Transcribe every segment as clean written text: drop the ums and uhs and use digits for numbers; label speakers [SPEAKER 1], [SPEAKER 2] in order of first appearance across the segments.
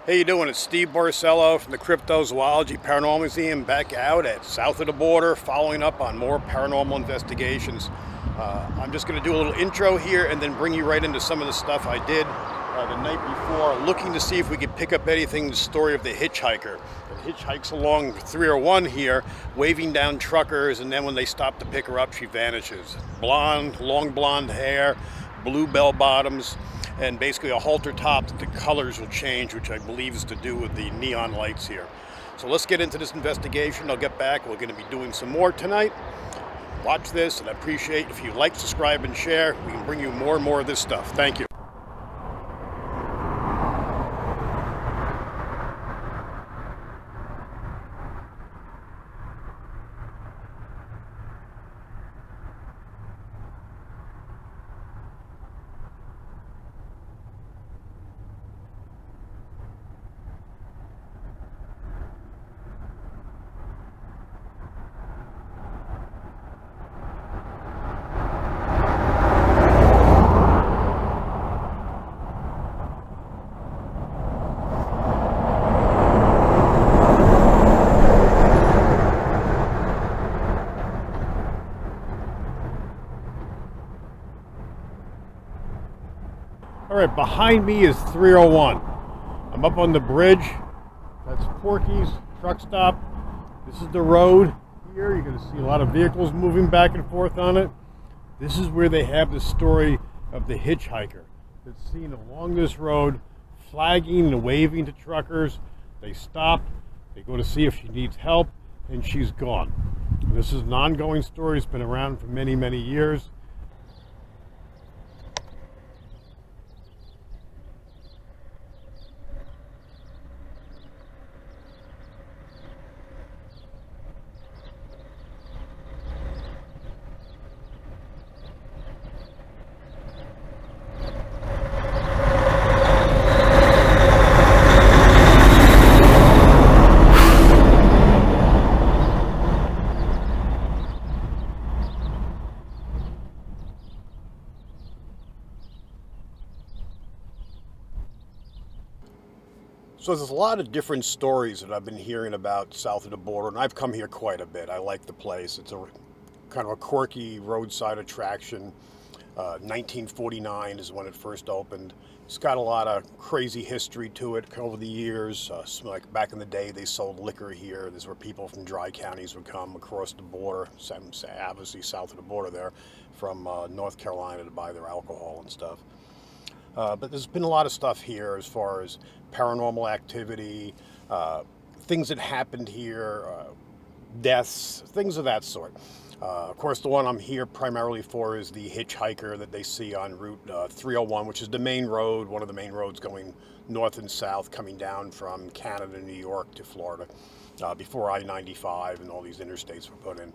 [SPEAKER 1] Hey, you doing? It's Steve Barcello from the Cryptozoology Paranormal Museum, back out at south of the border, following up on more paranormal investigations. I'm just going to do a little intro here and then bring you right into some of the stuff I did the night before, looking to see if we could pick up anything, the story of the hitchhiker. The hitchhikes along 301 here, waving down truckers, and then when they stop to pick her up, she vanishes. Blonde, long blonde hair, blue bell bottoms, and basically a halter top that the colors will change, which I believe is to do with the neon lights here. So let's get into this investigation. I'll get back. We're going to be doing some more tonight. Watch this, and I appreciate if you like, subscribe, and share. We can bring you more and more of this stuff. Thank you. All right, behind me is 301. I'm up on the bridge. That's Porky's truck stop. This is the road here. You're going to see a lot of vehicles moving back and forth on it. This is where they have the story of the hitchhiker that's seen along this road, flagging and waving to truckers. They stop, they go to see if she needs help, and she's gone. And this is an ongoing story. It's been around for many, many years. So there's a lot of different stories that I've been hearing about south of the border, and I've come here quite a bit. I like the place. It's a kind of a quirky roadside attraction. 1949 is when it first opened. It's got a lot of crazy history to it over the years. Like back in the day, they sold liquor here. This is where people from dry counties would come across the border, obviously south of the border there, from North Carolina to buy their alcohol and stuff. But there's been a lot of stuff here as far as paranormal activity, things that happened here, deaths, things of that sort. Of course, the one I'm here primarily for is the hitchhiker that they see on Route 301, which is the main road, one of the main roads going north and south, coming down from Canada, New York to Florida, before I-95 and all these interstates were put in.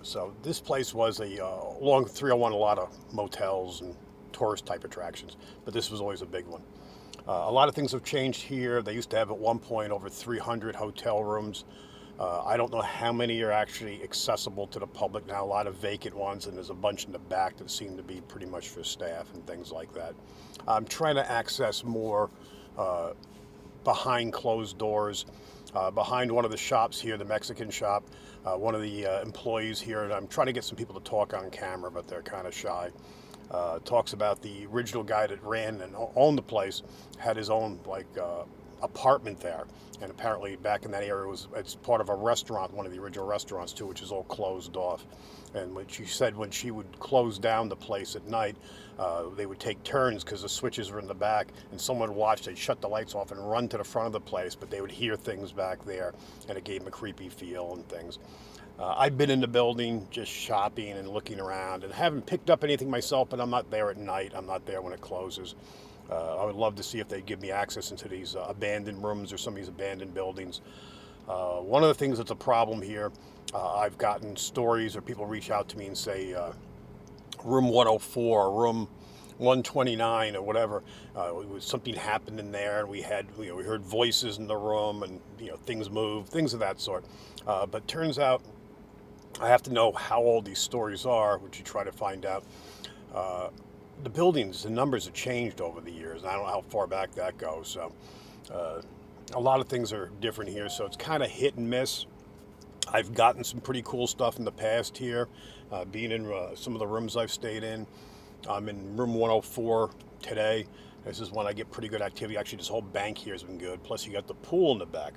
[SPEAKER 1] So this place was along 301, a lot of motels and tourist type attractions, but this was always a big one. A lot of things have changed here. They used to have at one point over 300 hotel rooms. I don't know how many are actually accessible to the public now. A lot of vacant ones, and there's a bunch in the back that seem to be pretty much for staff and things like that. I'm trying to access more behind closed doors. Behind one of the shops here, the Mexican shop, one of the employees here, and I'm trying to get some people to talk on camera, but they're kind of shy. Talks about the original guy that ran and owned the place had his own apartment there, and apparently back in that area it's part of a restaurant, one of the original restaurants too, which is all closed off. And when she said when she would close down the place at night, they would take turns because the switches were in the back, and someone would watch. They'd shut the lights off and run to the front of the place, but they would hear things back there, and it gave them a creepy feel and things. I've been in the building just shopping and looking around and haven't picked up anything myself, but I'm not there at night. I'm not there when it closes. I would love to see if they'd give me access into these abandoned rooms or some of these abandoned buildings. One of the things that's a problem here, I've gotten stories or people reach out to me and say room 104 or room 129 or whatever, something happened in there, and we heard voices in the room, and things moved, things of that sort. But turns out I have to know how old these stories are, which you try to find out. The buildings, the numbers have changed over the years. I don't know how far back that goes. So A lot of things are different here, so it's kind of hit and miss. I've gotten some pretty cool stuff in the past here, being in some of the rooms I've stayed in. I'm in room 104 today. This is when I get pretty good activity. Actually, this whole bank here has been good. Plus, you got the pool in the back.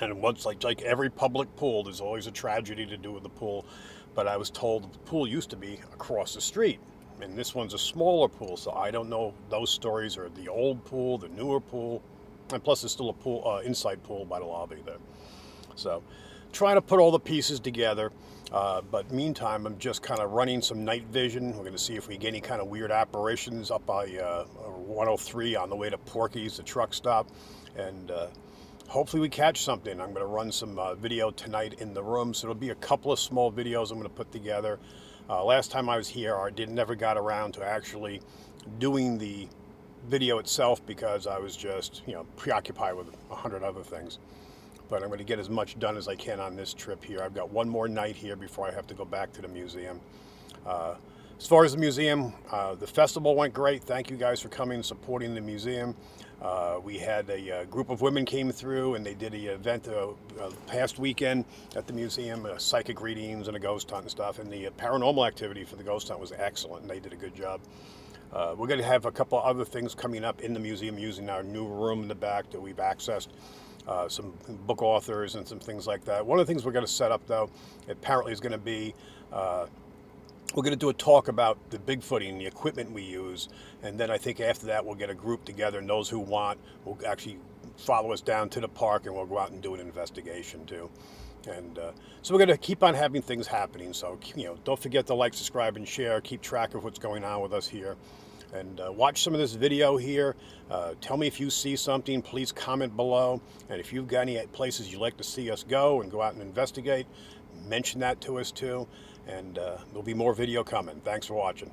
[SPEAKER 1] And once, like every public pool, there's always a tragedy to do with the pool. But I was told the pool used to be across the street. And this one's a smaller pool, so I don't know those stories or the old pool, the newer pool. And plus, there's still a pool, inside pool by the lobby there. So, trying to put all the pieces together. But meantime, I'm just kind of running some night vision. We're going to see if we get any kind of weird apparitions up by 103 on the way to Porky's, the truck stop. And hopefully we catch something. I'm going to run some video tonight in the room. So it'll be a couple of small videos I'm going to put together. Last time I was here, I never got around to actually doing the video itself because I was just, preoccupied with 100 other things. But I'm going to get as much done as I can on this trip here. I've got one more night here before I have to go back to the museum. As far as the museum, the festival went great. Thank you guys for coming and supporting the museum. We had a group of women came through and they did an event past weekend at the museum, psychic readings and a ghost hunt and stuff. And the paranormal activity for the ghost hunt was excellent and they did a good job. We're going to have a couple other things coming up in the museum using our new room in the back that we've accessed. Some book authors and some things like that. One of the things we're going to set up, though, apparently is going to be, we're going to do a talk about the Bigfooting, the equipment we use, and then I think after that we'll get a group together, and those who want will actually follow us down to the park, and we'll go out and do an investigation too. And so we're going to keep on having things happening. So, don't forget to like, subscribe, and share. Keep track of what's going on with us here. And watch some of this video here. Tell me if you see something. Please comment below. And if you've got any places you'd like to see us go and go out and investigate, mention that to us too. And there'll be more video coming. Thanks for watching.